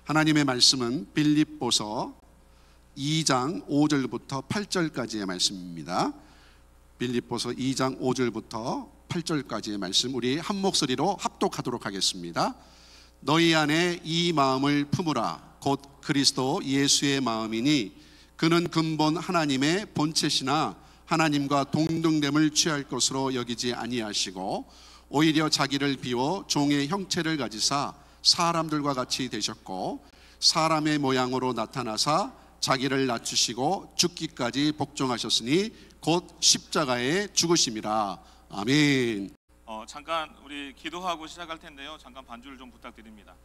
하나님의 말씀은 빌립보서 2장 5절부터 8절까지의 말씀입니다. 빌립보서 2장 5절부터 8절까지의 말씀, 우리 한 목소리로 합독하도록 하겠습니다. 너희 안에 이 마음을 품으라. 곧 그리스도 예수의 마음이니 그는 근본 하나님의 본체시나 하나님과 동등됨을 취할 것으로 여기지 아니하시고 오히려 자기를 비워 종의 형체를 가지사 사람들과 같이 되셨고 사람의 모양으로 나타나사 자기를 낮추시고 죽기까지 복종하셨으니 곧 십자가에 죽으심이라. 아멘. 잠깐 우리 기도하고 시작할 텐데요. 잠깐 반주를 좀 부탁드립니다.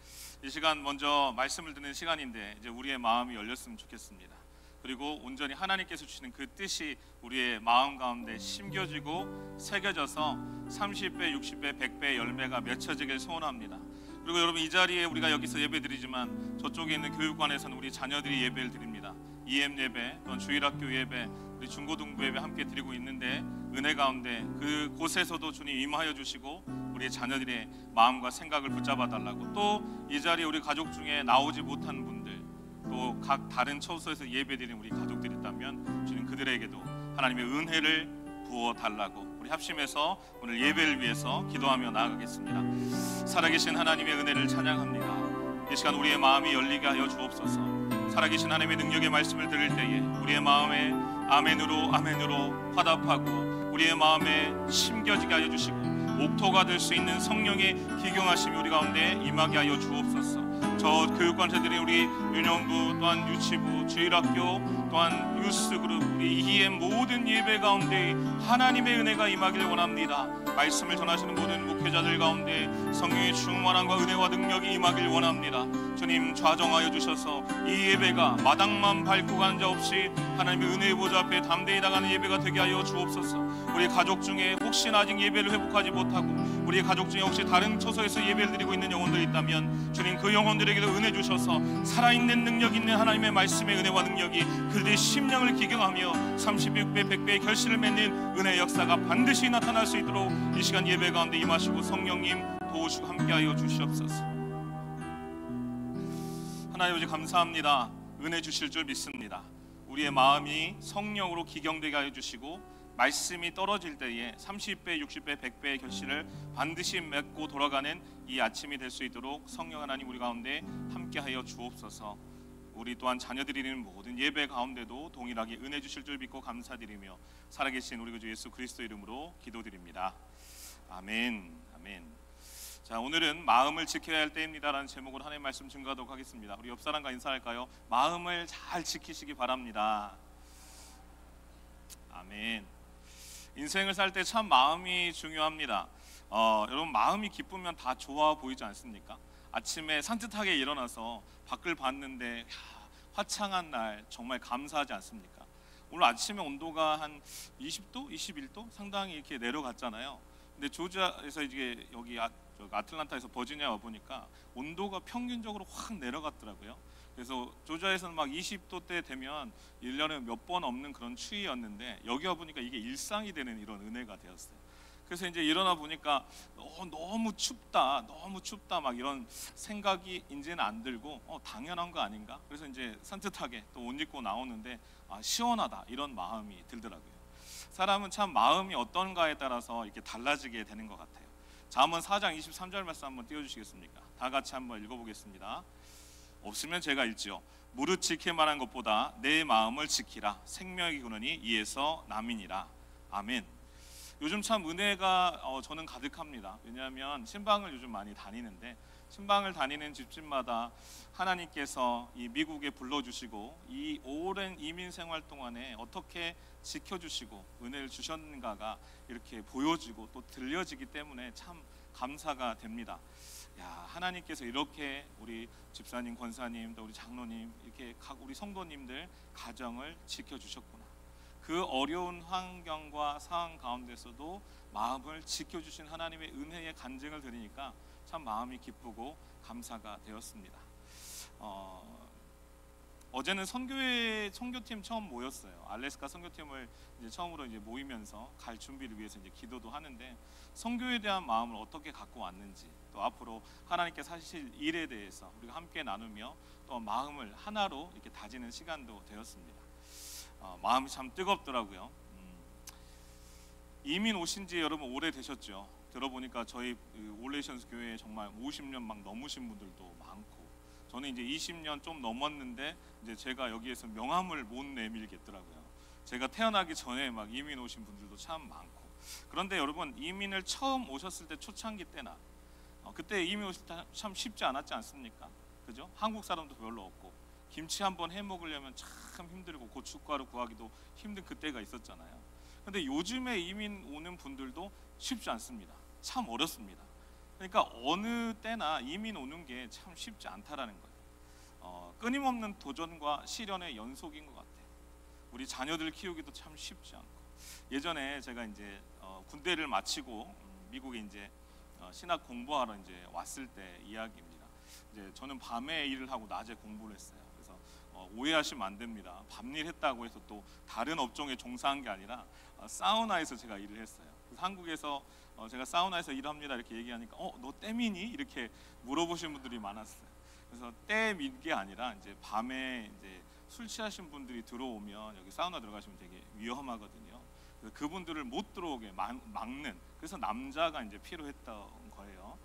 이 시간 먼저 말씀을 듣는 시간인데 이제 우리의 마음이 열렸으면 좋겠습니다. 그리고 온전히 하나님께서 주시는 그 뜻이 우리의 마음 가운데 심겨지고 새겨져서 30배, 60배, 100배 열매가 맺혀지길 소원합니다. 그리고 여러분, 이 자리에 우리가 여기서 예배드리지만 저쪽에 있는 교육관에서는 우리 자녀들이 예배를 드립니다. EM 예배, 또는 주일학교 예배, 우리 중고등부 예배 함께 드리고 있는데 은혜 가운데 그곳에서도 주님 임하여 주시고 우리 자녀들의 마음과 생각을 붙잡아 달라고, 또 이 자리에 우리 가족 중에 나오지 못한 분들, 또 각 다른 처소에서 예배드리는 우리 가족들이 있다면 주님 그들에게도 하나님의 은혜를 부어 달라고 우리 합심해서 오늘 예배를 위해서 기도하며 나아가겠습니다. 살아계신 하나님의 은혜를 찬양합니다. 이 시간 우리의 마음이 열리게 하여 주옵소서. 살아계신 하나님의 능력의 말씀을 들을 때에 우리의 마음에 아멘으로 화답하고 우리의 마음에 심겨지게 하여 주시고 옥토가 될 수 있는 성령의 기경하심이 우리 가운데 임하게 하여 주옵소서. 저 교육관사들이 우리 유년부, 또한 유치부, 주일학교, 또한 유스그룹, 우리 EM 모든 예배 가운데 하나님의 은혜가 임하길 원합니다. 말씀을 전하시는 모든 목회자들 가운데 성령의 충만함과 은혜와 능력이 임하길 원합니다. 주님 좌정하여 주셔서 이 예배가 마당만 밟고 가는 자 없이 하나님의 은혜의 보좌 앞에 담대히 나가는 예배가 되게 하여 주옵소서. 우리 가족 중에 혹시나 아직 예배를 회복하지 못하고 우리 가족 중에 혹시 다른 처소에서 예배를 드리고 있는 영혼들이 있다면 주님 그 영혼들에게도 은혜 주셔서 살아있는 능력 있는 하나님의 말씀의 은혜와 능력이 그들의 심령을 기경하며 36배 100배의 결실을 맺는 은혜의 역사가 반드시 나타날 수 있도록 이 시간 예배 가운데 임하시고 성령님 도우시고 함께하여 주시옵소서. 하나님 아버지 감사합니다. 은혜 주실 줄 믿습니다. 우리의 마음이 성령으로 기경되게 하여 주시고 말씀이 떨어질 때에 30배, 60배, 100배의 결실을 반드시 맺고 돌아가는 이 아침이 될 수 있도록 성령 하나님 우리 가운데 함께하여 주옵소서. 우리 또한 자녀들이 드리는 모든 예배 가운데도 동일하게 은혜 주실 줄 믿고 감사드리며 살아계신 우리 주 예수 그리스도 이름으로 기도드립니다. 아멘. 아멘. 자, 오늘은 마음을 지켜야 할 때입니다라는 제목으로 하나님의 말씀 증거하도록 하겠습니다. 우리 옆 사람과 인사할까요? 마음을 잘 지키시기 바랍니다. 아멘. 인생을 살 때 참 마음이 중요합니다. 여러분, 마음이 기쁘면 다 좋아 보이지 않습니까? 아침에 산뜻하게 일어나서 밖을 봤는데 화창한 날 정말 감사하지 않습니까? 오늘 아침에 온도가 한 20도, 21도 상당히 이렇게 내려갔잖아요. 근데 조지아에서 이제 여기 아틀란타에서 버지니아 와 보니까 온도가 평균적으로 확 내려갔더라고요. 그래서 조지아에서는 막 20도대 되면 1년에 몇 번 없는 그런 추위였는데 여기 와 보니까 이게 일상이 되는 이런 은혜가 되었어요. 그래서 이제 일어나 보니까 너무 춥다 막 이런 생각이 이제는 안 들고 당연한 거 아닌가? 그래서 이제 산뜻하게 또 옷 입고 나오는데 시원하다 이런 마음이 들더라고요. 사람은 참 마음이 어떤가에 따라서 이렇게 달라지게 되는 것 같아요. 잠언 4장 23절 말씀 한번 띄워주시겠습니까? 다 같이 한번 읽어보겠습니다. 없으면 제가 읽지요. 무릇 지킬 만한 것보다 내 마음을 지키라. 생명이 그러니 이에서 남이니라. 아멘. 요즘 참 은혜가 저는 가득합니다. 왜냐하면 신방을 요즘 많이 다니는데 신방을 다니는 집집마다 하나님께서 이 미국에 불러주시고 이 오랜 이민 생활 동안에 어떻게 지켜주시고 은혜를 주셨는가가 이렇게 보여지고 또 들려지기 때문에 참 감사가 됩니다. 야, 하나님께서 이렇게 우리 집사님, 권사님, 또 우리 장로님 이렇게 각 우리 성도님들 가정을 지켜주셨구나. 그 어려운 환경과 상황 가운데서도 마음을 지켜주신 하나님의 은혜의 간증을 들으니까 참 마음이 기쁘고 감사가 되었습니다. 어제는 선교팀 처음 모였어요. 알래스카 선교팀을 이제 처음으로 이제 모이면서 갈 준비를 위해서 이제 기도도 하는데 선교에 대한 마음을 어떻게 갖고 왔는지 또 앞으로 하나님께서 하실 일에 대해서 우리가 함께 나누며 또 마음을 하나로 이렇게 다지는 시간도 되었습니다. 마음이 참 뜨겁더라고요. 이민 오신 지 여러분 오래되셨죠? 들어보니까 저희 올레이션스 교회에 정말 50년 막 넘으신 분들도 많고, 저는 이제 20년 좀 넘었는데 이제 제가 여기에서 명함을 못 내밀겠더라고요. 제가 태어나기 전에 막 이민 오신 분들도 참 많고. 그런데 여러분, 이민을 처음 오셨을 때 초창기 때나 그때 이민 오실 때 참 쉽지 않았지 않습니까? 그죠? 한국 사람도 별로 없고 김치 한번 해 먹으려면 참 힘들고 고춧가루 구하기도 힘든 그때가 있었잖아요. 근데 요즘에 이민 오는 분들도 쉽지 않습니다. 참 어렵습니다. 그러니까 어느 때나 이민 오는 게 참 쉽지 않다라는 거예요. 끊임없는 도전과 시련의 연속인 것 같아요. 우리 자녀들 키우기도 참 쉽지 않고. 예전에 제가 이제 군대를 마치고 미국에 이제 신학 공부하러 이제 왔을 때 이야기입니다. 이제 저는 밤에 일을 하고 낮에 공부를 했어요. 그래서 오해하시면 안 됩니다. 밤일 했다고 해서 또 다른 업종에 종사한 게 아니라 사우나에서 제가 일을 했어요. 그래서 한국에서 제가 사우나에서 일합니다 이렇게 얘기하니까 너 때미니? 이렇게 물어보신 분들이 많았어요. 그래서 때민 게 아니라 이제 밤에 이제 술 취하신 분들이 들어오면 여기 사우나 들어가시면 되게 위험하거든요. 그래서 그분들을 못 들어오게 막는, 그래서 남자가 이제 필요했던 거예요.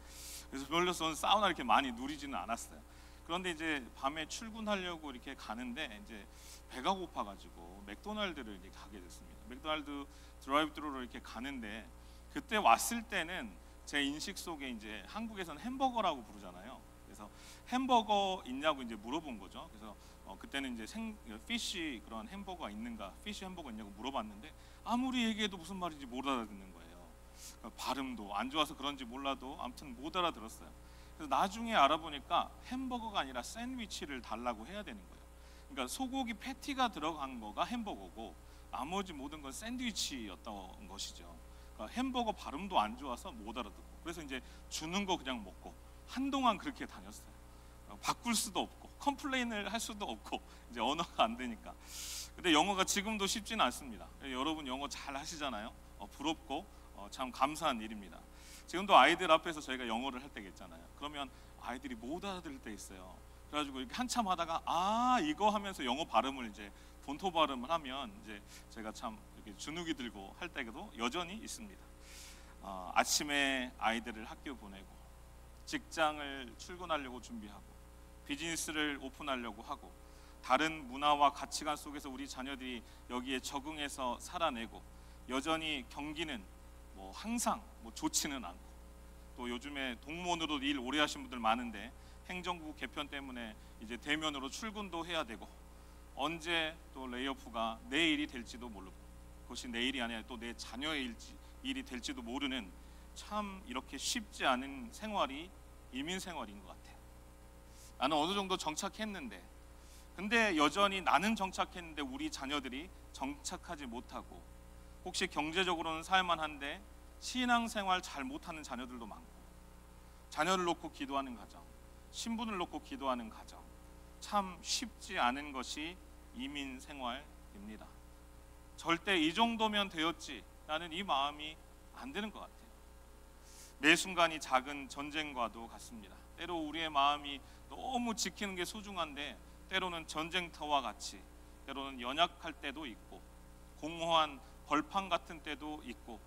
그래서 별로 저는 사우나 이렇게 많이 누리지는 않았어요. 그런데 이제 밤에 출근하려고 이렇게 가는데 이제 배가 고파가지고 맥도날드를 이제 가게 됐습니다. 맥도날드 드라이브트루로 이렇게 가는데, 그때 왔을 때는 제 인식 속에 이제 한국에서는 햄버거라고 부르잖아요. 그래서 햄버거 있냐고 이제 물어본 거죠. 그래서 그때는 이제 피쉬 그런 햄버거가 있는가, 피쉬 햄버거 있냐고 물어봤는데 아무리 얘기해도 무슨 말인지 못 알아듣는 거예요. 그러니까 발음도 안 좋아서 그런지 몰라도 아무튼 못 알아들었어요. 그래서 나중에 알아보니까 햄버거가 아니라 샌드위치를 달라고 해야 되는 거예요. 그러니까 소고기 패티가 들어간 거가 햄버거고 나머지 모든 건 샌드위치였던 것이죠. 그러니까 햄버거 발음도 안 좋아서 못 알아듣고, 그래서 이제 주는 거 그냥 먹고 한동안 그렇게 다녔어요. 바꿀 수도 없고 컴플레인을 할 수도 없고 이제 언어가 안 되니까. 근데 영어가 지금도 쉽지는 않습니다. 여러분 영어 잘 하시잖아요. 부럽고 참 감사한 일입니다. 지금도 아이들 앞에서 저희가 영어를 할 때가 있잖아요. 그러면 아이들이 못 알아들을 때 있어요. 그래가지고 이렇게 한참 하다가 이거 하면서 영어 발음을 이제 본토 발음을 하면 이제 제가 참 이렇게 주눅이 들고 할 때도 여전히 있습니다. 아침에 아이들을 학교 보내고 직장을 출근하려고 준비하고 비즈니스를 오픈하려고 하고 다른 문화와 가치관 속에서 우리 자녀들이 여기에 적응해서 살아내고, 여전히 경기는 뭐 항상 뭐 좋지는 않고, 또 요즘에 동문으로 일 오래 하신 분들 많은데 행정부 개편 때문에 이제 대면으로 출근도 해야 되고, 언제 또 레이오프가 내 일이 될지도 모르고, 그것이 내 일이 아니라 또 내 자녀의 일이 될지도 모르는 참 이렇게 쉽지 않은 생활이 이민 생활인 것 같아요. 나는 어느 정도 정착했는데, 근데 여전히 나는 정착했는데 우리 자녀들이 정착하지 못하고, 혹시 경제적으로는 살만한데 신앙생활 잘 못하는 자녀들도 많고, 자녀를 놓고 기도하는 가정, 신분을 놓고 기도하는 가정, 참 쉽지 않은 것이 이민 생활입니다. 절대 이 정도면 되었지 라는 이 마음이 안 되는 것 같아요. 매 순간이 작은 전쟁과도 같습니다. 때로 우리의 마음이 너무 지키는 게 소중한데 때로는 전쟁터와 같이, 때로는 연약할 때도 있고 공허한 벌판 같은 때도 있고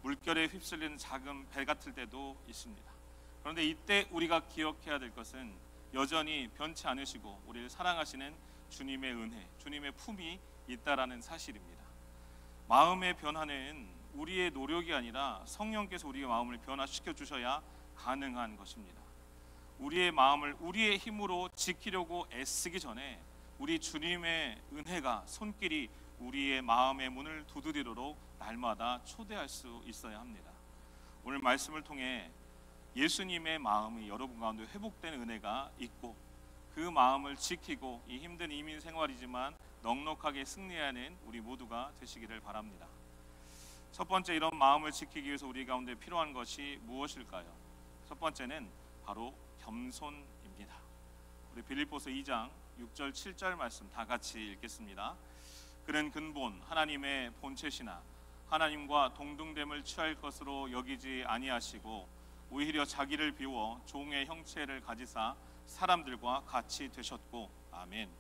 물결에 휩쓸리는 작은 배 같을 때도 있습니다. 그런데 이때 우리가 기억해야 될 것은 여전히 변치 않으시고 우리를 사랑하시는 주님의 은혜, 주님의 품이 있다라는 사실입니다. 마음의 변화는 우리의 노력이 아니라 성령께서 우리의 마음을 변화시켜 주셔야 가능한 것입니다. 우리의 마음을 우리의 힘으로 지키려고 애쓰기 전에 우리 주님의 은혜가 손길이 우리의 마음의 문을 두드리도록 날마다 초대할 수 있어야 합니다. 오늘 말씀을 통해 예수님의 마음이 여러분 가운데 회복되는 은혜가 있고, 그 마음을 지키고 이 힘든 이민 생활이지만 넉넉하게 승리하는 우리 모두가 되시기를 바랍니다. 첫 번째, 이런 마음을 지키기 위해서 우리 가운데 필요한 것이 무엇일까요? 첫 번째는 바로 겸손입니다. 우리 빌립보서 2장 6절 7절 말씀 다 같이 읽겠습니다. 그는 근본 하나님의 본체시나 하나님과 동등됨을 취할 것으로 여기지 아니하시고 오히려 자기를 비워 종의 형체를 가지사 사람들과 같이 되셨고. 아멘.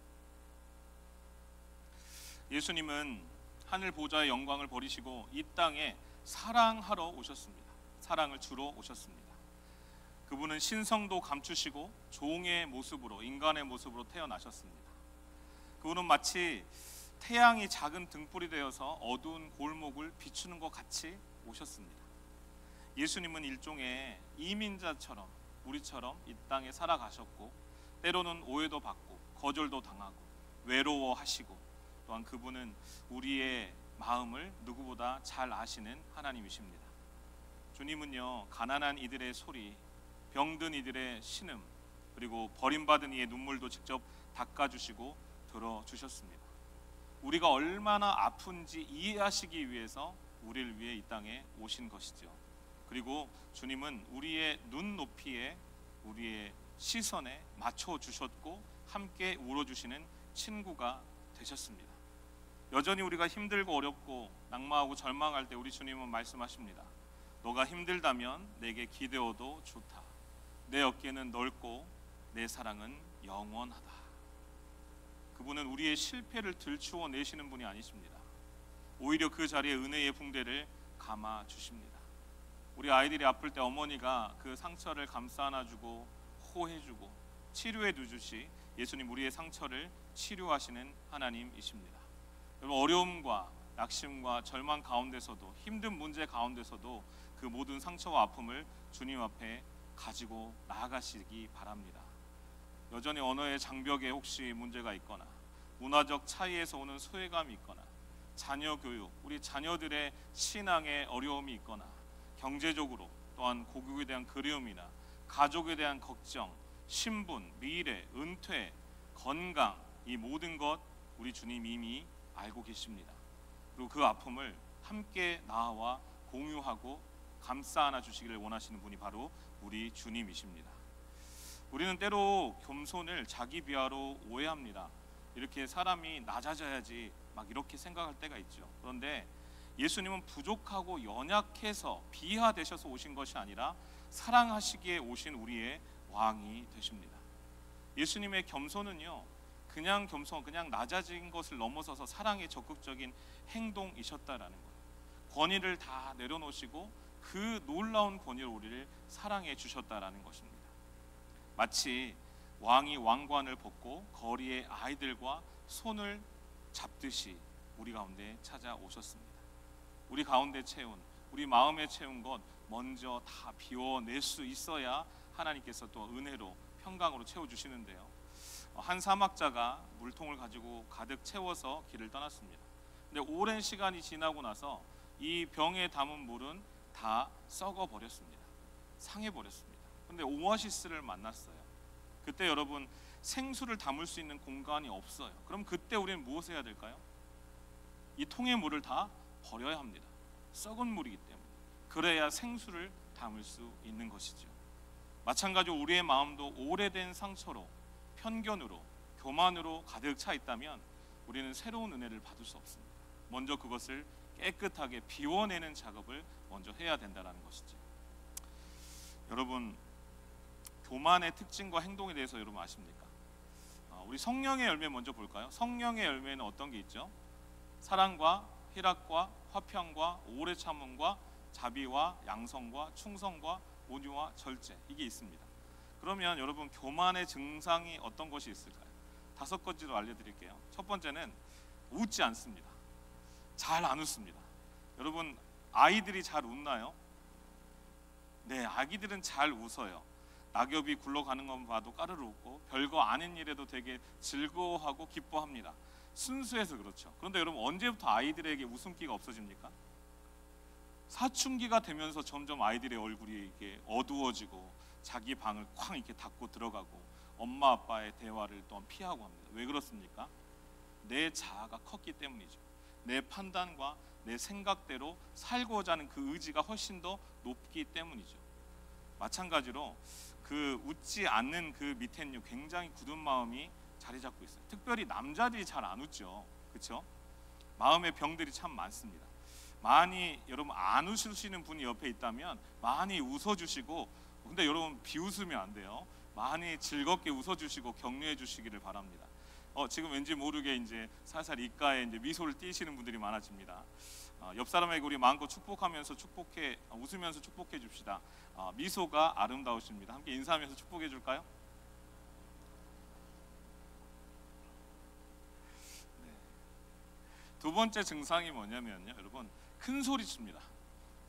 예수님은 하늘 보좌의 영광을 버리시고 이 땅에 사랑하러 오셨습니다. 사랑을 주러 오셨습니다. 그분은 신성도 감추시고 종의 모습으로, 인간의 모습으로 태어나셨습니다. 그분은 마치 태양이 작은 등불이 되어서 어두운 골목을 비추는 것 같이 오셨습니다. 예수님은 일종의 이민자처럼 우리처럼 이 땅에 살아가셨고, 때로는 오해도 받고 거절도 당하고 외로워하시고, 또한 그분은 우리의 마음을 누구보다 잘 아시는 하나님이십니다. 주님은요, 가난한 이들의 소리, 병든 이들의 신음, 그리고 버림받은 이의 눈물도 직접 닦아주시고 들어주셨습니다. 우리가 얼마나 아픈지 이해하시기 위해서 우리를 위해 이 땅에 오신 것이죠. 그리고 주님은 우리의 눈높이에, 우리의 시선에 맞춰주셨고 함께 울어주시는 친구가 되셨습니다. 여전히 우리가 힘들고 어렵고 낙마하고 절망할 때 우리 주님은 말씀하십니다. 너가 힘들다면 내게 기대어도 좋다. 내 어깨는 넓고 내 사랑은 영원하다. 그분은 우리의 실패를 들추어 내시는 분이 아니십니다. 오히려 그 자리에 은혜의 붕대를 감아 주십니다. 우리 아이들이 아플 때 어머니가 그 상처를 감싸 안아주고 호해주고 치료해 주듯이 예수님 우리의 상처를 치료하시는 하나님이십니다. 여러분, 어려움과 낙심과 절망 가운데서도, 힘든 문제 가운데서도 그 모든 상처와 아픔을 주님 앞에 가지고 나아가시기 바랍니다. 여전히 언어의 장벽에 혹시 문제가 있거나 문화적 차이에서 오는 소외감이 있거나 자녀 교육, 우리 자녀들의 신앙에 어려움이 있거나 경제적으로 또한 고국에 대한 그리움이나 가족에 대한 걱정, 신분, 미래, 은퇴, 건강, 이 모든 것 우리 주님 이미 알고 계십니다. 그리고 그 아픔을 함께 나와 공유하고 감싸 안아 주시기를 원하시는 분이 바로 우리 주님이십니다. 우리는 때로 겸손을 자기 비하로 오해합니다. 이렇게 사람이 낮아져야지 막 이렇게 생각할 때가 있죠. 그런데 예수님은 부족하고 연약해서 비하되셔서 오신 것이 아니라 사랑하시기에 오신 우리의 왕이 되십니다. 예수님의 겸손은요, 그냥 겸손, 그냥 낮아진 것을 넘어서서 사랑의 적극적인 행동이셨다라는 거예요. 권위를 다 내려놓으시고 그 놀라운 권위로 우리를 사랑해 주셨다라는 것입니다. 마치 왕이 왕관을 벗고 거리의 아이들과 손을 잡듯이 우리 가운데 찾아오셨습니다. 우리 가운데 채운, 우리 마음에 채운 것 먼저 다 비워낼 수 있어야 하나님께서 또 은혜로 평강으로 채워주시는데요, 한 사막자가 물통을 가지고 가득 채워서 길을 떠났습니다. 근데 오랜 시간이 지나고 나서 이 병에 담은 물은 다 썩어버렸습니다. 상해버렸습니다. 근데 오아시스를 만났어요. 그때 여러분, 생수를 담을 수 있는 공간이 없어요. 그럼 그때 우리는 무엇을 해야 될까요? 이 통의 물을 다 버려야 합니다. 썩은 물이기 때문에. 그래야 생수를 담을 수 있는 것이죠. 마찬가지로 우리의 마음도 오래된 상처로, 편견으로, 교만으로 가득 차 있다면 우리는 새로운 은혜를 받을 수 없습니다. 먼저 그것을 깨끗하게 비워내는 작업을 먼저 해야 된다는 것이죠. 여러분, 교만의 특징과 행동에 대해서 여러분 아십니까? 우리 성령의 열매 먼저 볼까요? 성령의 열매는 어떤 게 있죠? 사랑과 희락과 화평과 오래 참음과 자비와 양성과 충성과 온유와 절제, 이게 있습니다. 그러면 여러분, 교만의 증상이 어떤 것이 있을까요? 5가지로 알려드릴게요. 첫 번째는 웃지 않습니다. 잘 안 웃습니다. 여러분, 아이들이 잘 웃나요? 네, 아기들은 잘 웃어요. 낙엽이 굴러가는 것만 봐도 까르르 웃고 별거 아닌 일에도 되게 즐거워하고 기뻐합니다. 순수해서 그렇죠. 그런데 여러분, 언제부터 아이들에게 웃음기가 없어집니까? 사춘기가 되면서 점점 아이들의 얼굴이 이렇게 어두워지고 자기 방을 쾅 이렇게 닫고 들어가고 엄마 아빠의 대화를 또한 피하고 합니다. 왜 그렇습니까? 내 자아가 컸기 때문이죠. 내 판단과 내 생각대로 살고자 하는 그 의지가 훨씬 더 높기 때문이죠. 마찬가지로 그 웃지 않는 그 밑에는요, 굉장히 굳은 마음이 자리 잡고 있어요. 특별히 남자들이 잘 안 웃죠. 그렇죠? 마음의 병들이 참 많습니다. 많이 여러분 안 웃으시는 분이 옆에 있다면 많이 웃어주시고 근데 여러분 비웃으면 안 돼요. 많이 즐겁게 웃어주시고 격려해 주시기를 바랍니다. 지금 왠지 모르게 이제 살살 입가에 이제 미소를 띠시는 분들이 많아집니다. 옆 사람에게 우리 마음껏 축복하면서 웃으면서 축복해 줍시다. 미소가 아름다우십니다. 함께 인사하면서 축복해 줄까요? 네. 두 번째 증상이 뭐냐면요, 여러분 큰 소리 칩니다.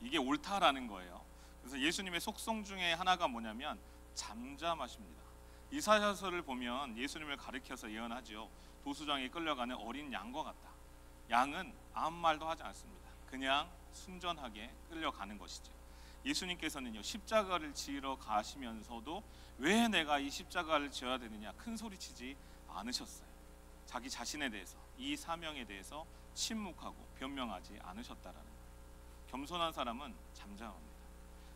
이게 옳다라는 거예요. 그래서 예수님의 속성 중에 하나가 뭐냐면 잠잠하십니다. 이사야서를 보면 예수님을 가리켜서 예언하죠. 도수장에 끌려가는 어린 양과 같다. 양은 아무 말도 하지 않습니다. 그냥 순전하게 끌려가는 것이죠. 예수님께서는요, 십자가를 지으러 가시면서도 왜 내가 이 십자가를 지어야 되느냐 큰 소리치지 않으셨어요. 자기 자신에 대해서, 이 사명에 대해서 침묵하고 변명하지 않으셨다라는 거예요. 겸손한 사람은 잠잠합니다.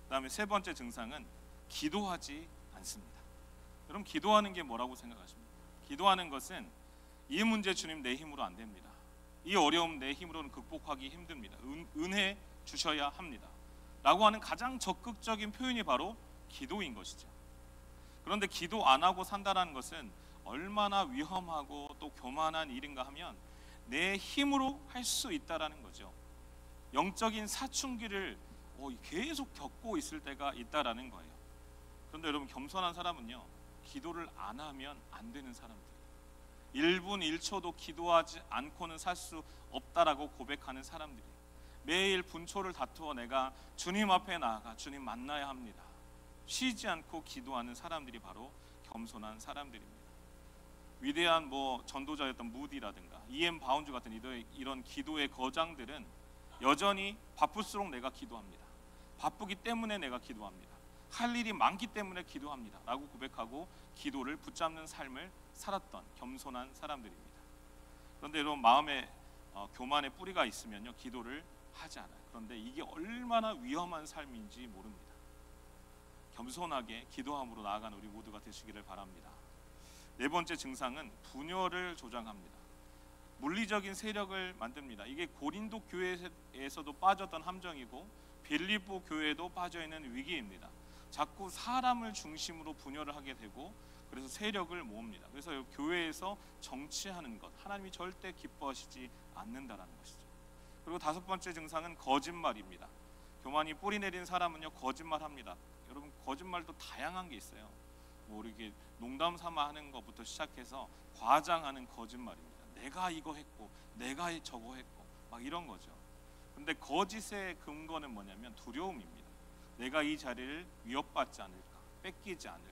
그 다음에 세 번째 증상은 기도하지 않습니다. 여러분 기도하는 게 뭐라고 생각하십니까? 기도하는 것은 이 문제 주님 내 힘으로 안 됩니다. 이 어려움 내 힘으로는 극복하기 힘듭니다. 은혜 주셔야 합니다. 라고 하는 가장 적극적인 표현이 바로 기도인 것이죠. 그런데 기도 안 하고 산다는 것은 얼마나 위험하고 또 교만한 일인가 하면 내 힘으로 할 수 있다라는 거죠. 영적인 사춘기를 계속 겪고 있을 때가 있다라는 거예요. 그런데 여러분 겸손한 사람은요, 기도를 안 하면 안 되는 사람들이에요. 1분 1초도 기도하지 않고는 살 수 없다라고 고백하는 사람들이에요. 매일 분초를 다투어 내가 주님 앞에 나아가 주님 만나야 합니다. 쉬지 않고 기도하는 사람들이 바로 겸손한 사람들입니다. 위대한 전도자였던 무디라든가 E.M. 바운즈 같은 이런 기도의 거장들은 여전히 바쁠수록 내가 기도합니다. 바쁘기 때문에 내가 기도합니다. 할 일이 많기 때문에 기도합니다. 라고 고백하고 기도를 붙잡는 삶을 살았던 겸손한 사람들입니다. 그런데 여러분 마음에 교만의 뿌리가 있으면요, 기도를 하지 않아요. 그런데 이게 얼마나 위험한 삶인지 모릅니다. 겸손하게 기도함으로 나아가는 우리 모두가 되시기를 바랍니다. 네 번째 증상은 분열을 조장합니다. 물리적인 세력을 만듭니다. 이게 고린도 교회에서도 빠졌던 함정이고 빌립보 교회도 빠져있는 위기입니다. 자꾸 사람을 중심으로 분열을 하게 되고 그래서 세력을 모읍니다. 그래서 교회에서 정치하는 것, 하나님이 절대 기뻐하시지 않는다라는 것이죠. 그리고 다섯 번째 증상은 거짓말입니다. 교만이 뿌리 내린 사람은요, 거짓말합니다. 여러분 거짓말도 다양한 게 있어요. 이렇게 농담 삼아 하는 것부터 시작해서 과장하는 거짓말입니다. 내가 이거 했고 내가 저거 했고 막 이런 거죠. 근데 거짓의 근거는 뭐냐면 두려움입니다. 내가 이 자리를 위협받지 않을까, 뺏기지 않을까.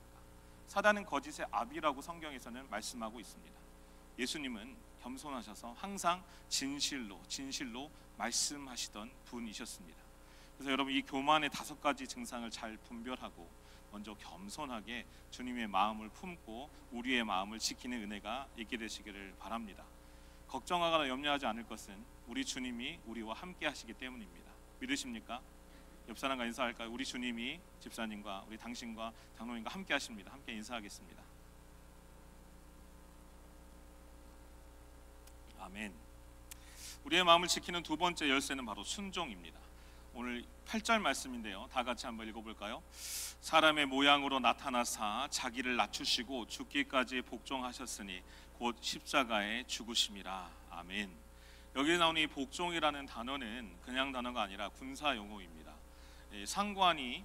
사단은 거짓의 아비라고 성경에서는 말씀하고 있습니다. 예수님은 겸손하셔서 항상 진실로 말씀하시던 분이셨습니다. 그래서 여러분 이 교만의 5가지 증상을 잘 분별하고 먼저 겸손하게 주님의 마음을 품고 우리의 마음을 지키는 은혜가 있게 되시기를 바랍니다. 걱정하거나 염려하지 않을 것은 우리 주님이 우리와 함께 하시기 때문입니다. 믿으십니까? 옆 사람과 인사할까요? 우리 주님이 집사님과 우리 당신과 장로님과 함께 하십니다. 함께 인사하겠습니다. 아멘. 우리의 마음을 지키는 두 번째 열쇠는 바로 순종입니다. 오늘 8절 말씀인데요, 다 같이 한번 읽어볼까요? 사람의 모양으로 나타나사 자기를 낮추시고 죽기까지 복종하셨으니 곧 십자가에 죽으심이라. 아멘. 여기 나오는 이 복종이라는 단어는 그냥 단어가 아니라 군사 용어입니다. 상관이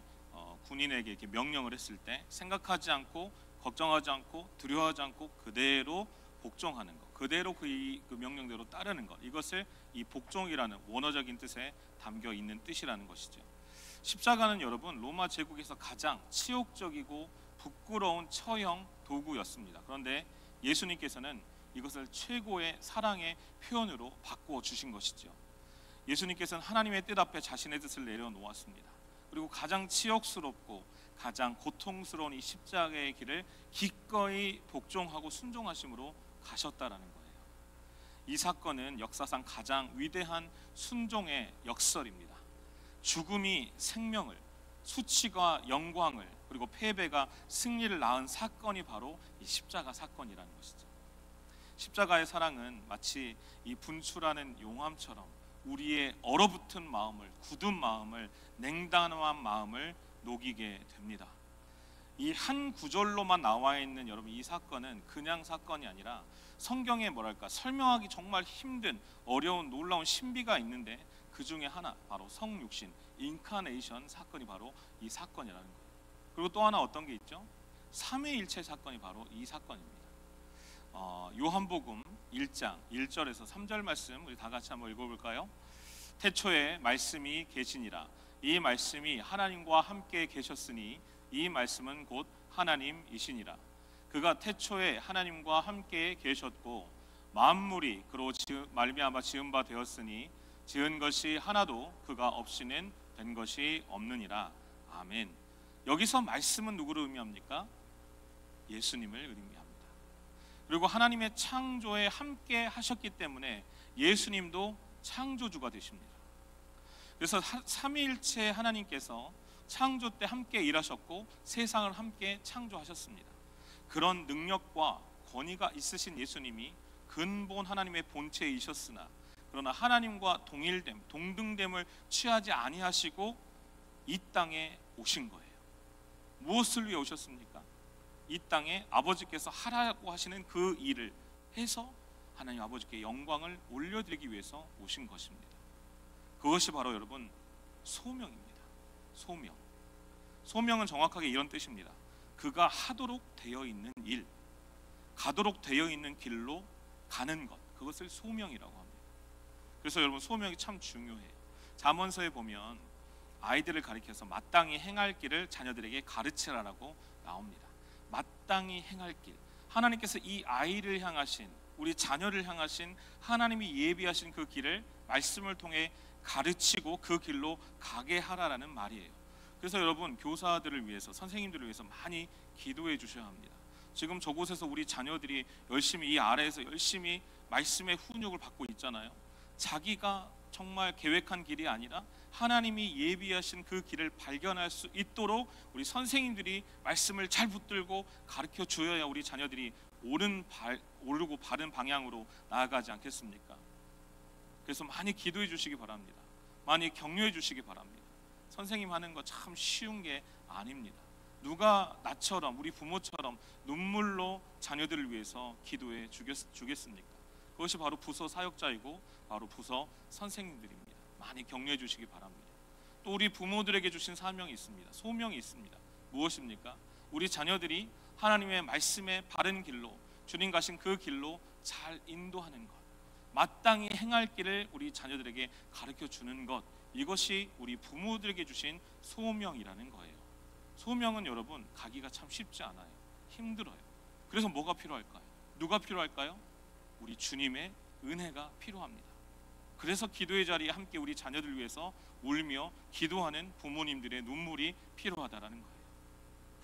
군인에게 이렇게 명령을 했을 때 생각하지 않고 걱정하지 않고 두려워하지 않고 그대로 복종하는 것, 그대로 그 명령대로 따르는 것, 이것을 이 복종이라는 원어적인 뜻에 담겨 있는 뜻이라는 것이죠. 십자가는 여러분 로마 제국에서 가장 치욕적이고 부끄러운 처형 도구였습니다. 그런데 예수님께서는 이것을 최고의 사랑의 표현으로 바꾸어 주신 것이죠. 예수님께서는 하나님의 뜻 앞에 자신의 뜻을 내려놓았습니다. 그리고 가장 치욕스럽고 가장 고통스러운 이 십자가의 길을 기꺼이 복종하고 순종하심으로 가셨다라는 거예요. 이 사건은 역사상 가장 위대한 순종의 역설입니다. 죽음이 생명을, 수치가 영광을, 그리고 패배가 승리를 낳은 사건이 바로 이 십자가 사건이라는 것이죠. 십자가의 사랑은 마치 이 분출하는 용암처럼 우리의 얼어붙은 마음을, 굳은 마음을, 냉담한 마음을 녹이게 됩니다. 이 한 구절로만 나와 있는 여러분 이 사건은 그냥 사건이 아니라 성경에 뭐랄까 설명하기 정말 힘든 어려운 놀라운 신비가 있는데 그 중에 하나 바로 성육신 인카네이션 사건이 바로 이 사건이라는 거예요. 그리고 또 하나 어떤 게 있죠? 삼위일체 사건이 바로 이 사건입니다. 요한복음 1장 1절에서 3절 말씀 우리 다 같이 한번 읽어볼까요? 태초에 말씀이 계시니라. 이 말씀이 하나님과 함께 계셨으니 이 말씀은 곧 하나님이시니라. 그가 태초에 하나님과 함께 계셨고 만물이 그로 말미암아 지은 바 되었으니 지은 것이 하나도 그가 없이는 된 것이 없느니라. 아멘. 여기서 말씀은 누구를 의미합니까? 예수님을 의미합니다. 그리고 하나님의 창조에 함께 하셨기 때문에 예수님도 창조주가 되십니다. 그래서 삼위일체 하나님께서 창조 때 함께 일하셨고 세상을 함께 창조하셨습니다. 그런 능력과 권위가 있으신 예수님이 근본 하나님의 본체이셨으나 그러나 하나님과 동일됨, 동등됨을 취하지 아니하시고 이 땅에 오신 거예요. 무엇을 위해 오셨습니까? 이 땅에 아버지께서 하라고 하시는 그 일을 해서 하나님 아버지께 영광을 올려드리기 위해서 오신 것입니다. 그것이 바로 여러분 소명입니다. 소명. 소명은 정확하게 이런 뜻입니다. 그가 하도록 되어 있는 일, 가도록 되어 있는 길로 가는 것, 그것을 소명이라고 합니다. 그래서 여러분 소명이 참 중요해요. 잠언서에 보면 아이들을 가리켜서 마땅히 행할 길을 자녀들에게 가르치라라고 나옵니다. 마땅히 행할 길, 하나님께서 이 아이를 향하신, 우리 자녀를 향하신 하나님이 예비하신 그 길을 말씀을 통해 가르치고 그 길로 가게 하라라는 말이에요. 그래서 여러분 교사들을 위해서, 선생님들을 위해서 많이 기도해 주셔야 합니다. 지금 저곳에서 우리 자녀들이 열심히 이 아래에서 열심히 말씀의 훈육을 받고 있잖아요. 자기가 정말 계획한 길이 아니라 하나님이 예비하신 그 길을 발견할 수 있도록 우리 선생님들이 말씀을 잘 붙들고 가르쳐 주어야 우리 자녀들이 오르고 바른 방향으로 나아가지 않겠습니까? 그래서 많이 기도해 주시기 바랍니다. 많이 격려해 주시기 바랍니다. 선생님 하는 거 참 쉬운 게 아닙니다. 누가 나처럼 우리 부모처럼 눈물로 자녀들을 위해서 기도해 주겠습니까? 그것이 바로 부서 사역자이고 바로 부서 선생님들입니다. 많이 격려해 주시기 바랍니다. 또 우리 부모들에게 주신 사명이 있습니다. 소명이 있습니다. 무엇입니까? 우리 자녀들이 하나님의 말씀의 바른 길로, 주님 가신 그 길로 잘 인도하는 것, 마땅히 행할 길을 우리 자녀들에게 가르쳐 주는 것, 이것이 우리 부모들에게 주신 소명이라는 거예요. 소명은 여러분 가기가 참 쉽지 않아요. 힘들어요. 그래서 뭐가 필요할까요? 누가 필요할까요? 우리 주님의 은혜가 필요합니다. 그래서 기도의 자리에 함께 우리 자녀들 위해서 울며 기도하는 부모님들의 눈물이 필요하다라는 거예요.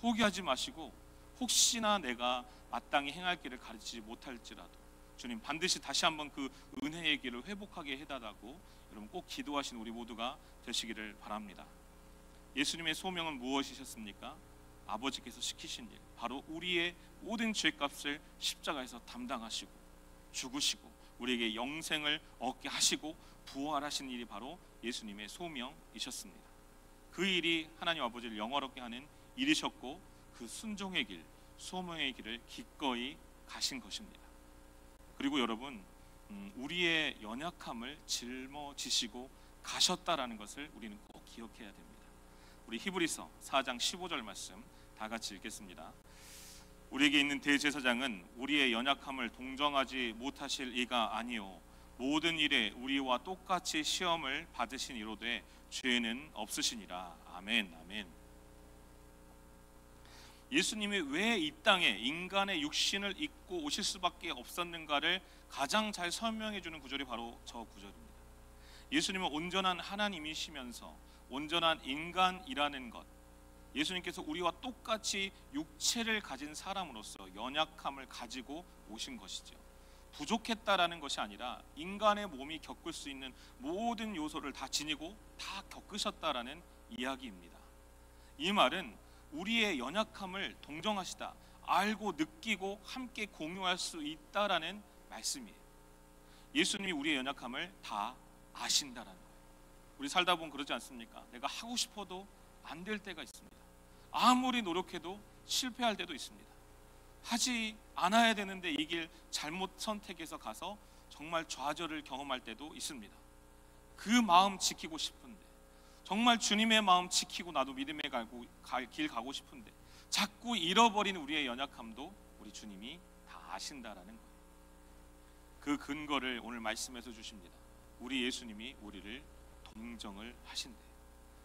포기하지 마시고 혹시나 내가 마땅히 행할 길을 가르치지 못할지라도 주님 반드시 다시 한번 그 은혜의 길을 회복하게 해달라고 여러분 꼭 기도하신 우리 모두가 되시기를 바랍니다. 예수님의 소명은 무엇이셨습니까? 아버지께서 시키신 일, 바로 우리의 모든 죄값을 십자가에서 담당하시고 죽으시고 우리에게 영생을 얻게 하시고 부활하신 일이 바로 예수님의 소명이셨습니다. 그 일이 하나님 아버지를 영화롭게 하는 일이셨고 그 순종의 길, 소명의 길을 기꺼이 가신 것입니다. 그리고 여러분 우리의 연약함을 짊어지시고 가셨다라는 것을 우리는 꼭 기억해야 됩니다. 우리 히브리서 4장 15절 말씀 다 같이 읽겠습니다. 우리에게 있는 대제사장은 우리의 연약함을 동정하지 못하실 이가 아니요 모든 일에 우리와 똑같이 시험을 받으신 이로되 죄는 없으시니라. 아멘. 아멘. 예수님이 왜 이 땅에 인간의 육신을 입고 오실 수밖에 없었는가를 가장 잘 설명해 주는 구절이 바로 저 구절입니다. 예수님은 온전한 하나님이시면서 온전한 인간이라는 것, 예수님께서 우리와 똑같이 육체를 가진 사람으로서 연약함을 가지고 오신 것이죠. 부족했다라는 것이 아니라 인간의 몸이 겪을 수 있는 모든 요소를 다 지니고 다 겪으셨다라는 이야기입니다. 이 말은 우리의 연약함을 동정하시다, 알고 느끼고 함께 공유할 수 있다라는 말씀이에요. 예수님이 우리의 연약함을 다 아신다라는 거예요. 우리 살다 보면 그러지 않습니까? 내가 하고 싶어도 안 될 때가 있습니다. 아무리 노력해도 실패할 때도 있습니다. 하지 않아야 되는데 이 길 잘못 선택해서 가서 정말 좌절을 경험할 때도 있습니다. 그 마음 지키고 싶은데, 정말 주님의 마음 지키고 나도 믿음의 길 가고 싶은데 자꾸 잃어버리는 우리의 연약함도 우리 주님이 다 아신다라는 거예요. 그 근거를 오늘 말씀에서 주십니다. 우리 예수님이 우리를 동정을 하신대,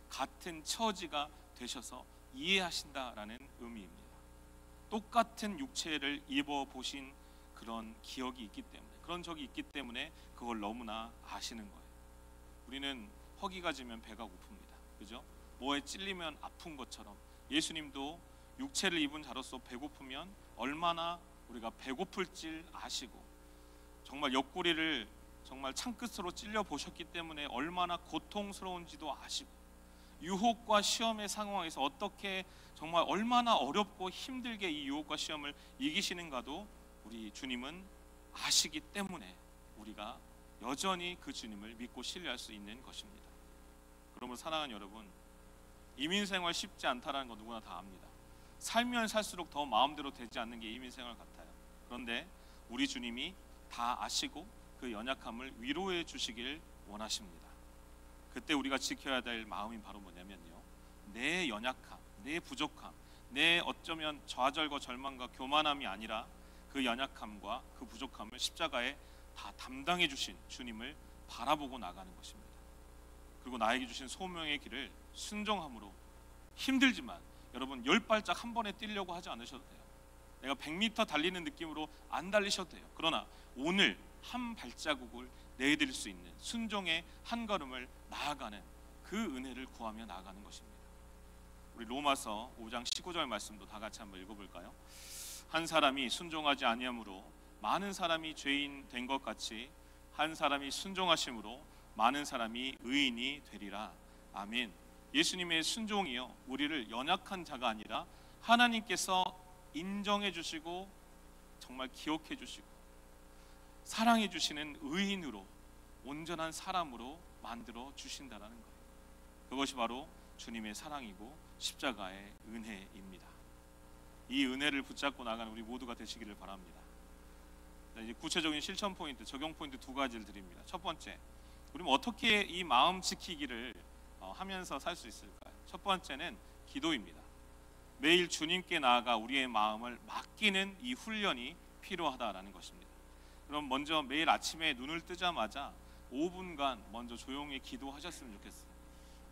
같은 처지가 되셔서 이해하신다라는 의미입니다. 똑같은 육체를 입어보신 그런 기억이 있기 때문에, 그런 적이 있기 때문에 그걸 너무나 아시는 거예요. 우리는 허기가 지면 배가 고픕니다. 그죠? 뭐에 찔리면 아픈 것처럼 예수님도 육체를 입은 자로서 배고프면 얼마나 우리가 배고플 줄 아시고, 정말 옆구리를 정말 창끝으로 찔려 보셨기 때문에 얼마나 고통스러운지도 아시고, 유혹과 시험의 상황에서 어떻게 정말 얼마나 어렵고 힘들게 이 유혹과 시험을 이기시는가도 우리 주님은 아시기 때문에 우리가 여전히 그 주님을 믿고 신뢰할 수 있는 것입니다. 그러므로 사랑하는 여러분, 이민생활 쉽지 않다는 거 누구나 다 압니다. 살면 살수록 더 마음대로 되지 않는 게 이민생활 같아요. 그런데 우리 주님이 다 아시고 그 연약함을 위로해 주시길 원하십니다. 그때 우리가 지켜야 될 마음이 바로 뭐냐면요, 내 연약함, 내 부족함, 내 어쩌면 좌절과 절망과 교만함이 아니라 그 연약함과 그 부족함을 십자가에 다 담당해 주신 주님을 바라보고 나가는 것입니다. 그리고 나에게 주신 소명의 길을 순종함으로, 힘들지만 여러분 10발짝 한 번에 뛰려고 하지 않으셔도 돼요. 내가 100m 달리는 느낌으로 안 달리셔도 돼요. 그러나 오늘 한 발자국을 내드릴 수 있는 순종의 한 걸음을 나아가는 그 은혜를 구하며 나아가는 것입니다. 우리 로마서 5장 19절 말씀도 다 같이 한번 읽어볼까요? 한 사람이 순종하지 아니함으로 많은 사람이 죄인 된 것 같이 한 사람이 순종하심으로 많은 사람이 의인이 되리라. 아멘. 예수님의 순종이요, 우리를 연약한 자가 아니라 하나님께서 인정해 주시고 정말 기억해 주시고 사랑해 주시는 의인으로, 온전한 사람으로 만들어 주신다라는 거예요. 그것이 바로 주님의 사랑이고 십자가의 은혜입니다. 이 은혜를 붙잡고 나가는 우리 모두가 되시기를 바랍니다. 이제 구체적인 실천 포인트, 적용 포인트 두 가지를 드립니다. 첫 번째, 우리는 어떻게 이 마음 지키기를 하면서 살 수 있을까요? 첫 번째는 기도입니다. 매일 주님께 나아가 우리의 마음을 맡기는 이 훈련이 필요하다라는 것입니다. 그럼 먼저 매일 아침에 눈을 뜨자마자 5분간 먼저 조용히 기도하셨으면 좋겠어요.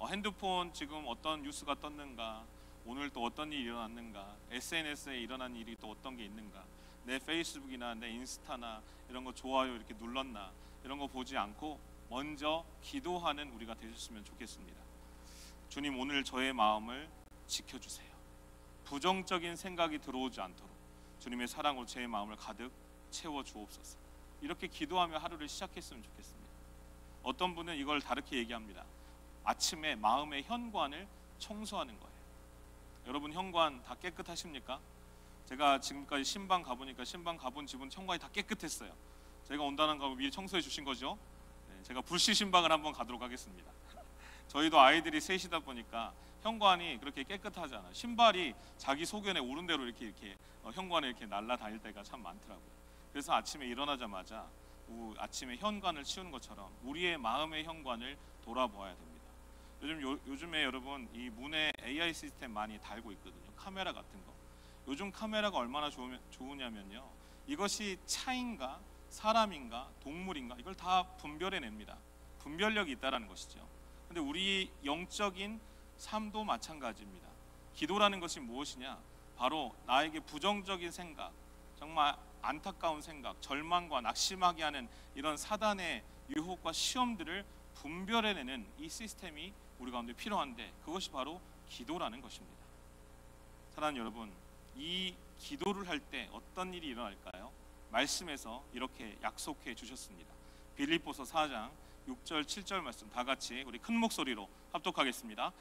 핸드폰 지금 어떤 뉴스가 떴는가, 오늘 또 어떤 일이 일어났는가, SNS에 일어난 일이 또 어떤 게 있는가, 내 페이스북이나 내 인스타나 이런 거 좋아요 이렇게 눌렀나, 이런 거 보지 않고 먼저 기도하는 우리가 되셨으면 좋겠습니다. 주님, 오늘 저의 마음을 지켜주세요. 부정적인 생각이 들어오지 않도록 주님의 사랑으로 제 마음을 가득 채워 주옵소서. 이렇게 기도하며 하루를 시작했으면 좋겠습니다. 어떤 분은 이걸 다르게 얘기합니다. 아침에 마음의 현관을 청소하는 거예요. 여러분, 현관 다 깨끗하십니까? 제가 지금까지 신방 가보니까 신방 가본 집은 현관이 다 깨끗했어요. 제가 온다는 거 미리 청소해 주신 거죠. 네, 제가 불시 신방을 한번 가도록 하겠습니다. 저희도 아이들이 셋이다 보니까 현관이 그렇게 깨끗하지 않아요. 신발이 자기 소견에 오른 대로 이렇게 현관에 이렇게 날아다닐 때가 참 많더라고요. 그래서 아침에 일어나자마자 아침에 현관을 치우는 것처럼 우리의 마음의 현관을 돌아보아야 됩니다. 요즘에 여러분 이 문에 AI 시스템 많이 달고 있거든요. 카메라 같은 거. 요즘 카메라가 얼마나 좋으냐면요, 이것이 차인가 사람인가 동물인가 이걸 다 분별해냅니다. 분별력이 있다라는 것이죠. 근데 우리 영적인 삶도 마찬가지입니다. 기도라는 것이 무엇이냐? 바로 나에게 부정적인 생각, 정말 안타까운 생각, 절망과 낙심하게 하는 이런 사단의 유혹과 시험들을 분별해내는 이 시스템이 우리 가운데 필요한데, 그것이 바로 기도라는 것입니다. 사랑하는 여러분, 이 기도를 할 때 어떤 일이 일어날까요? 말씀에서 이렇게 약속해 주셨습니다. 빌립보서 4장 6절 7절 말씀 다 같이 우리 큰 목소리로 합독하겠습니다.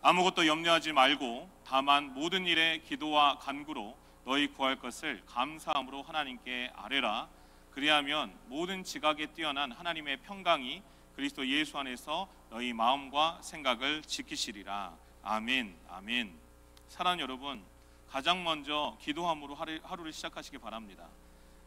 아무것도 염려하지 말고 다만 모든 일에 기도와 간구로 너희 구할 것을 감사함으로 하나님께 아뢰라. 그리하면 모든 지각에 뛰어난 하나님의 평강이 그리스도 예수 안에서 너희 마음과 생각을 지키시리라. 아멘. 아멘. 사랑하는 여러분, 가장 먼저 기도함으로 하루를 시작하시기 바랍니다.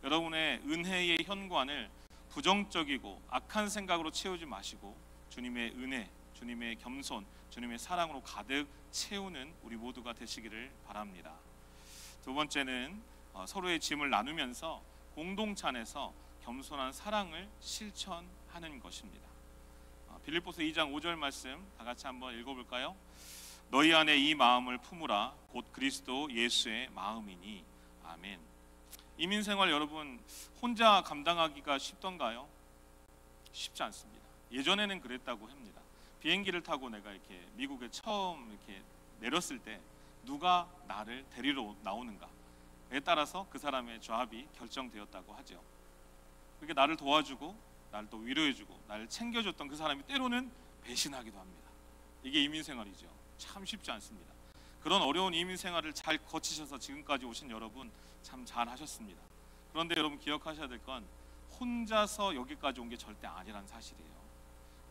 여러분의 은혜의 현관을 부정적이고 악한 생각으로 채우지 마시고 주님의 은혜, 주님의 겸손, 주님의 사랑으로 가득 채우는 우리 모두가 되시기를 바랍니다. 두 번째는 서로의 짐을 나누면서 공동체 안에서 겸손한 사랑을 실천하는 것입니다. 빌립보서 2장 5절 말씀 다 같이 한번 읽어볼까요? 너희 안에 이 마음을 품으라 곧 그리스도 예수의 마음이니. 아멘. 이민생활 여러분 혼자 감당하기가 쉽던가요? 쉽지 않습니다. 예전에는 그랬다고 합니다. 비행기를 타고 내가 이렇게 미국에 처음 이렇게 내렸을 때 누가 나를 데리러 나오는가에 따라서 그 사람의 조합이 결정되었다고 하죠. 그렇게 나를 도와주고 나를 또 위로해주고 나를 챙겨줬던 그 사람이 때로는 배신하기도 합니다. 이게 이민생활이죠. 참 쉽지 않습니다. 그런 어려운 이민생활을 잘 거치셔서 지금까지 오신 여러분 참 잘하셨습니다. 그런데 여러분 기억하셔야 될 건 혼자서 여기까지 온 게 절대 아니란 사실이에요.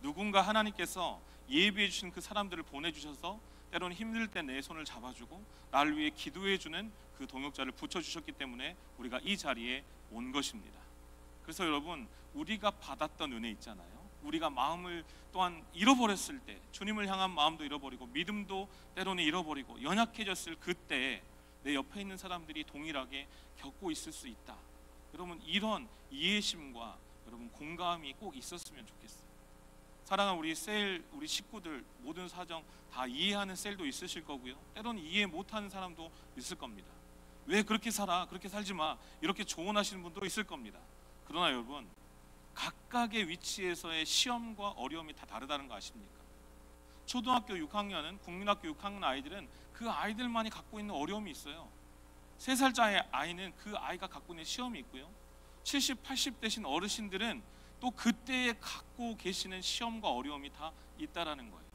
누군가 하나님께서 예비해 주신 그 사람들을 보내주셔서 때로는 힘들 때 내 손을 잡아주고 나를 위해 기도해주는 그 동역자를 붙여주셨기 때문에 우리가 이 자리에 온 것입니다. 그래서 여러분 우리가 받았던 은혜 있잖아요. 우리가 마음을 또한 잃어버렸을 때 주님을 향한 마음도 잃어버리고 믿음도 때로는 잃어버리고 연약해졌을 그때 내 옆에 있는 사람들이 동일하게 겪고 있을 수 있다. 여러분 이런 이해심과 여러분 공감이 꼭 있었으면 좋겠어요. 사랑하는 우리 셀, 우리 식구들 모든 사정 다 이해하는 셀도 있으실 거고요. 때로는 이해 못하는 사람도 있을 겁니다. 왜 그렇게 살아? 그렇게 살지 마. 이렇게 조언하시는 분도 있을 겁니다. 그러나 여러분 각각의 위치에서의 시험과 어려움이 다 다르다는 거 아십니까? 초등학교 6학년은 국민학교 6학년 아이들은 그 아이들만이 갖고 있는 어려움이 있어요. 3살짜리 아이는 그 아이가 갖고 있는 시험이 있고요. 70, 80 되신 어르신들은 또 그때에 갖고 계시는 시험과 어려움이 다 있다라는 거예요.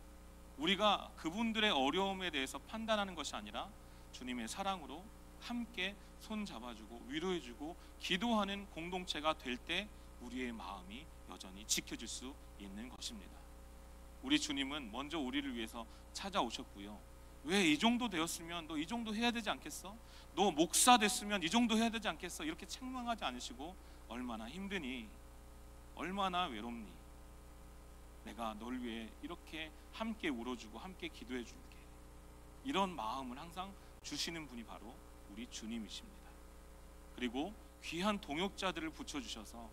우리가 그분들의 어려움에 대해서 판단하는 것이 아니라 주님의 사랑으로 함께 손 잡아주고 위로해주고 기도하는 공동체가 될 때 우리의 마음이 여전히 지켜질 수 있는 것입니다. 우리 주님은 먼저 우리를 위해서 찾아오셨고요. 왜 이 정도 되었으면 너 이 정도 해야 되지 않겠어? 너 목사 됐으면 이 정도 해야 되지 않겠어? 이렇게 책망하지 않으시고 얼마나 힘드니? 얼마나 외롭니? 내가 널 위해 이렇게 함께 울어주고 함께 기도해 줄게. 이런 마음을 항상 주시는 분이 바로 우리 주님이십니다. 그리고 귀한 동역자들을 붙여주셔서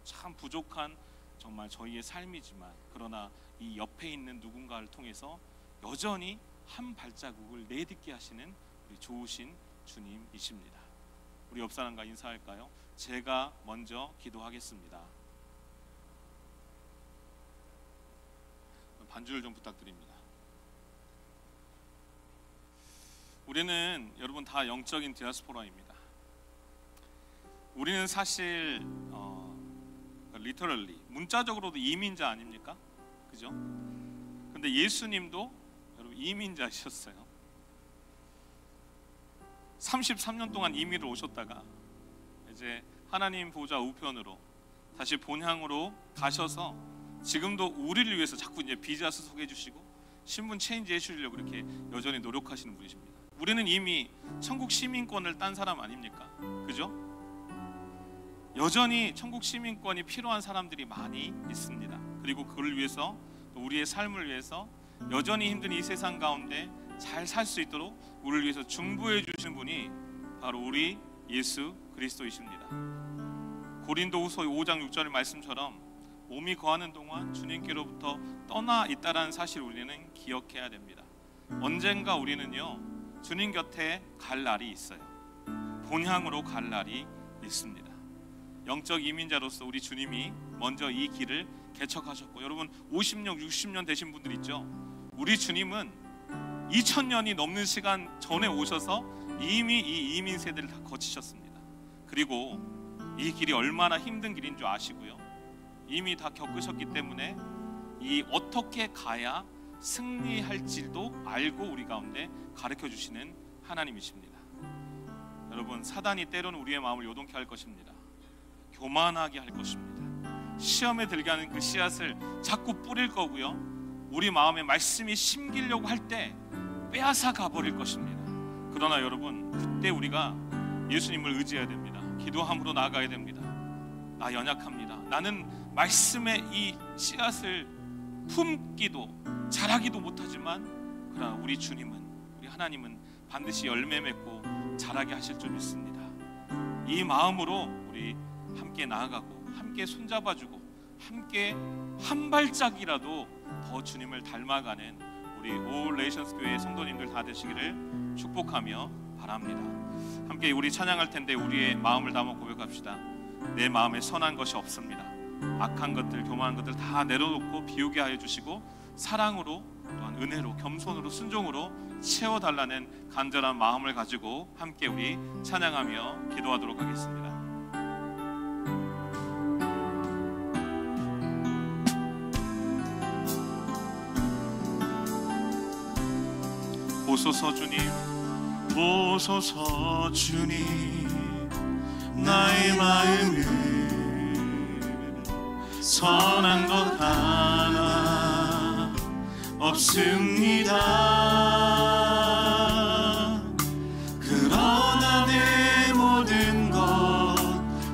참 부족한 정말 저희의 삶이지만 그러나 이 옆에 있는 누군가를 통해서 여전히 한 발자국을 내딛게 하시는 우리 좋으신 주님이십니다. 우리 옆 사람과 인사할까요? 제가 먼저 기도하겠습니다. 반주를 좀 부탁드립니다. 우리는 여러분 다 영적인 디아스포라입니다. 우리는 사실 리터럴리 문자적으로도 이민자 아닙니까? 그죠? 근데 예수님도 여러분 이민자이셨어요. 33년 동안 이민을 오셨다가 이제 하나님 보좌 우편으로 다시 본향으로 가셔서 지금도 우리를 위해서 자꾸 이제 비자 수속해 주시고 신분 체인지 해주려고 이렇게 여전히 노력하시는 분이십니다. 우리는 이미 천국 시민권을 딴 사람 아닙니까? 그죠? 여전히 천국 시민권이 필요한 사람들이 많이 있습니다. 그리고 그걸 위해서 또 우리의 삶을 위해서 여전히 힘든 이 세상 가운데 잘 살 수 있도록 우리를 위해서 중보해 주시는 분이 바로 우리 예수 그리스도이십니다. 고린도후서 5장 6절 말씀처럼 몸이 거하는 동안 주님께로부터 떠나 있다라는 사실을 우리는 기억해야 됩니다. 언젠가 우리는요 주님 곁에 갈 날이 있어요. 본향으로 갈 날이 있습니다. 영적 이민자로서 우리 주님이 먼저 이 길을 개척하셨고 여러분 50년 60년 되신 분들 있죠. 우리 주님은 2000년이 넘는 시간 전에 오셔서 이미 이 이민 세대를 다 거치셨습니다. 그리고 이 길이 얼마나 힘든 길인 줄 아시고요. 이미 다 겪으셨기 때문에 이 어떻게 가야 승리할지도 알고 우리 가운데 가르쳐 주시는 하나님이십니다. 여러분 사단이 때로는 우리의 마음을 요동케 할 것입니다. 교만하게 할 것입니다. 시험에 들게 하는 그 씨앗을 자꾸 뿌릴 거고요. 우리 마음에 말씀이 심기려고 할 때 빼앗아 가버릴 것입니다. 그러나 여러분, 그때 우리가 예수님을 의지해야 됩니다. 기도함으로 나아가야 됩니다. 나 연약합니다. 나는 말씀의 이 씨앗을 품기도 자라기도 못하지만, 그러나 우리 주님은, 우리 하나님은 반드시 열매 맺고 자라게 하실 줄 믿습니다. 이 마음으로 우리 함께 나아가고 함께 손잡아주고 함께 한 발짝이라도 더 주님을 닮아가는 우리 올 네이션스 교회 성도님들 다 되시기를 축복하며 바랍니다. 함께 우리 찬양할 텐데 우리의 마음을 담아 고백합시다. 내 마음에 선한 것이 없습니다. 악한 것들, 교만한 것들 다 내려놓고 비우게 하여 주시고 사랑으로, 또한 은혜로, 겸손으로, 순종으로 채워달라는 간절한 마음을 가지고 함께 우리 찬양하며 기도하도록 하겠습니다. 보소서 주님, 보소서 주님, 나의 마음을 선한 것 하나 없습니다. 그러나 내 모든 것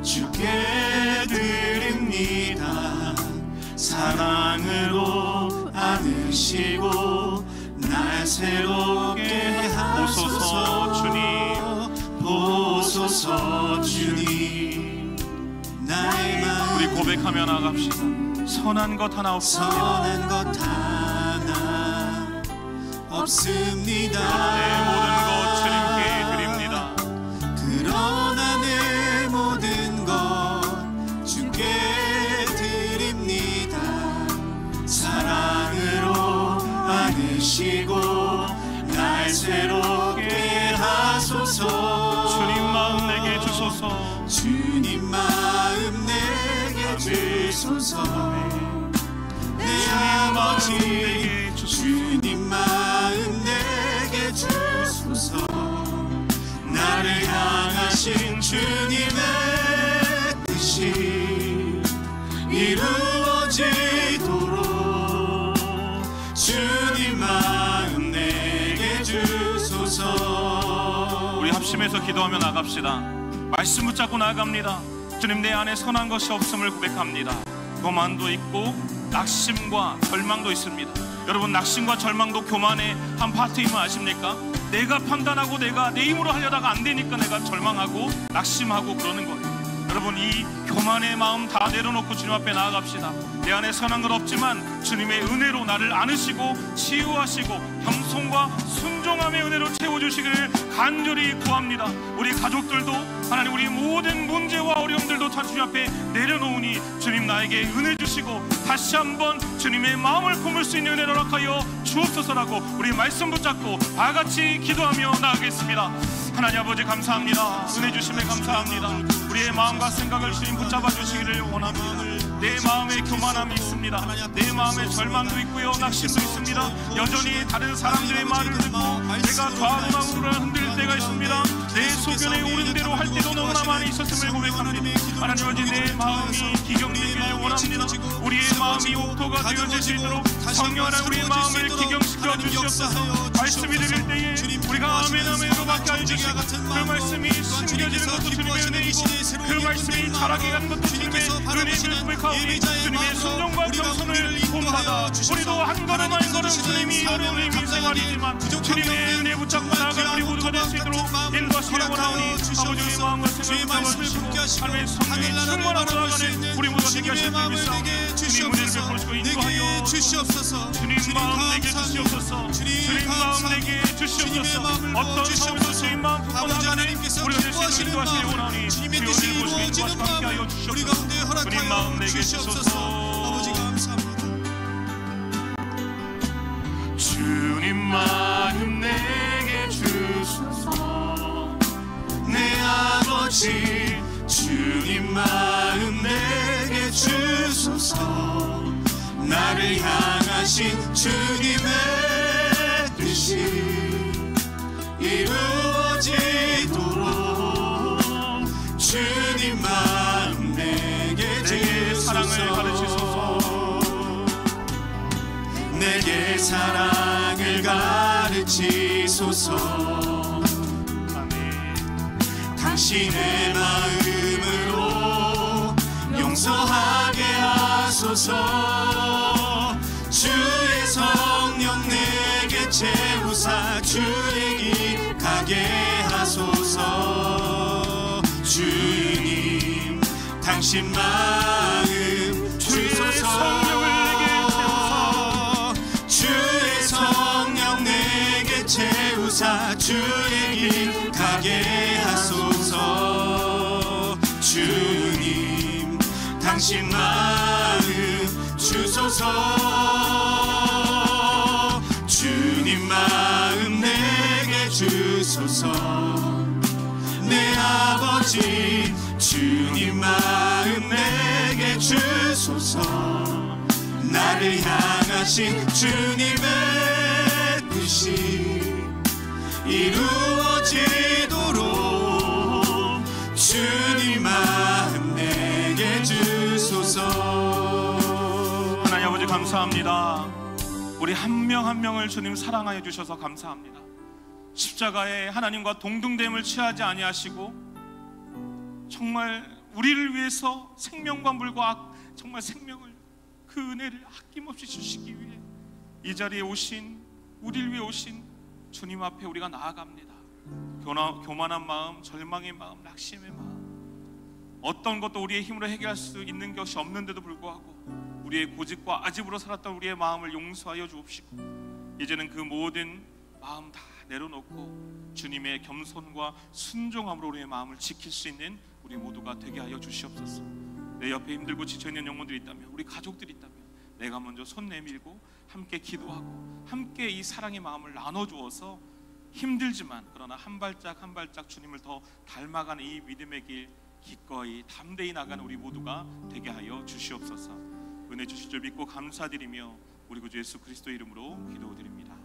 주께 드립니다. 사랑으로 안으시고 날 새롭게 하소서. 주님, 보소서 주님, 나의 마음 우리 고백하며 나갑시다. 선한 것 하나 없습니다. 선한 것 하나 없습니다. 내 모든 것 주님께 드립니다. 그러나 내 모든 것 주께 드립니다. 사랑으로 안으시고 날 새롭게 하소서. 주님 마음 내게 주소서. 주님 마음 내게 주소서. 내 아버지 주님 마음 내게 주소서. 나를 향하신 주님의 뜻이 이루어지도록 주님 마음 내게 주소서. 우리 합심해서 기도하며 나갑시다. 말씀 붙잡고 나아갑니다. 주님, 내 안에 선한 것이 없음을 고백합니다. 교만도 있고 낙심과 절망도 있습니다. 여러분, 낙심과 절망도 교만의 한 파트임을 아십니까? 내가 판단하고 내가 내 힘으로 하려다가 안 되니까 내가 절망하고 낙심하고 그러는 거예요. 여러분, 이 교만의 마음 다 내려놓고 주님 앞에 나아갑시다. 내 안에 선한 것 없지만 주님의 은혜로 나를 안으시고 치유하시고 겸손과 순종함의 은혜로 채워주시기를 간절히 구합니다. 우리 가족들도, 하나님, 우리 모든 문제와 어려움들도 다 주님 앞에 내려놓으니 주님 나에게 은혜 주시고 다시 한번 주님의 마음을 품을 수 있는 은혜를 허락하여 주옵소서라고 우리 말씀 붙잡고 다 같이 기도하며 나아가겠습니다. 하나님 아버지, 감사합니다. 은혜 주심에 감사합니다. 우리의 마음과 생각을 주님 붙잡아 주시기를 원합니다. 내 마음에 교만함이 있습니다. 내 마음에 절망도 있고요, 낙심도 있습니다. 여전히 다른 사람들의 말을 듣고 내가 좌우나 우르르 흔들 때가 있습니다. 내 소견에 옳은 대로 할 때도 너무나 많이 있었음을 고백합니다. 하나님 아버지, 내 마음이 기경되기를 원합니다. 우리의 마음이 옥토가 되어질 수 있도록 성령 하나님, 우리의 마음을 기경시켜 주시옵소서. 말씀이 들릴 때에 우리가 아멘 아멘으로 받게 하여 주시고 그 말씀이 숨겨지는 것도 주님의 은혜이고 그 말씀이 자라게 가는 것도 주님의 은혜임을 고백하오니 주님의 순종과 겸손을 본받아 우리도 한 걸음 한 걸음 주님이 어려운 생활이지만 주님의 은혜 붙잡고 나아갈 우리 모두가 될 수 있도록 인도하시기를 원하오니 아버지의 마음과 생각을 붙잡아주시고 하나님의 성령이 충만하고 나아가는 우리 모두가 되게 하실 줄 믿사옵니다. 주님 은혜를 베풀으시고 인도하여 주시옵소서. 주님 마음 내게 주시옵소서. 주님 마음 내게 주시옵소서. 어떤 상황에서 주님 마음 품고 나아가는 우리가 될 수 있도록 인도하시기를 원하오니 주의 은혜를 보시고 인도하시고 함께하여 주시옵소서. 주님 마음 내게 주소서. 아버지 감사합니다. 주님 마음 내게 주소서. 내 아버지 주님 마음 내게 주소서. 나를 향하신 주님의 뜻이 이루어지도록 주님 마음 내게 사랑을 가르치소서. 내게 사랑을 가르치소서. 당신의 마음으로 용서하게 하소서. 주의 성령 내게 채우사 주의 길 가게 하소서. 주님 당신 마음 주소서. 주의 성령 내게 채우사 주의 길 가게 하소서. 주님 당신 마음 주소서. 주님 마음 내게 주소서. 내 아버지 주님 마음 내게 주소서. 나를 향하신 주님의 뜻이 이루어지도록 주님 마음 내게 주소서. 하나님 아버지 감사합니다. 우리 한 명 한 명을 주님 사랑하여 주셔서 감사합니다. 십자가에 하나님과 동등됨을 취하지 아니하시고 정말 우리를 위해서 생명과 물과 정말 생명을 그 은혜를 아낌없이 주시기 위해 이 자리에 오신 우리를 위해 오신 주님 앞에 우리가 나아갑니다. 교만한 마음, 절망의 마음, 낙심의 마음, 어떤 것도 우리의 힘으로 해결할 수 있는 것이 없는데도 불구하고 우리의 고집과 아집으로 살았던 우리의 마음을 용서하여 주옵시고 이제는 그 모든 마음 다 내려놓고 주님의 겸손과 순종함으로 우리의 마음을 지킬 수 있는 우리 모두가 되게 하여 주시옵소서. 내 옆에 힘들고 지쳐있는 영혼들이 있다면, 우리 가족들이 있다면 내가 먼저 손 내밀고 함께 기도하고 함께 이 사랑의 마음을 나눠주어서 힘들지만 그러나 한 발짝 한 발짝 주님을 더 닮아가는 이 믿음의 길 기꺼이 담대히 나가는 우리 모두가 되게 하여 주시옵소서. 은혜 주실 줄 믿고 감사드리며 우리 구주 예수 그리스도 이름으로 기도드립니다.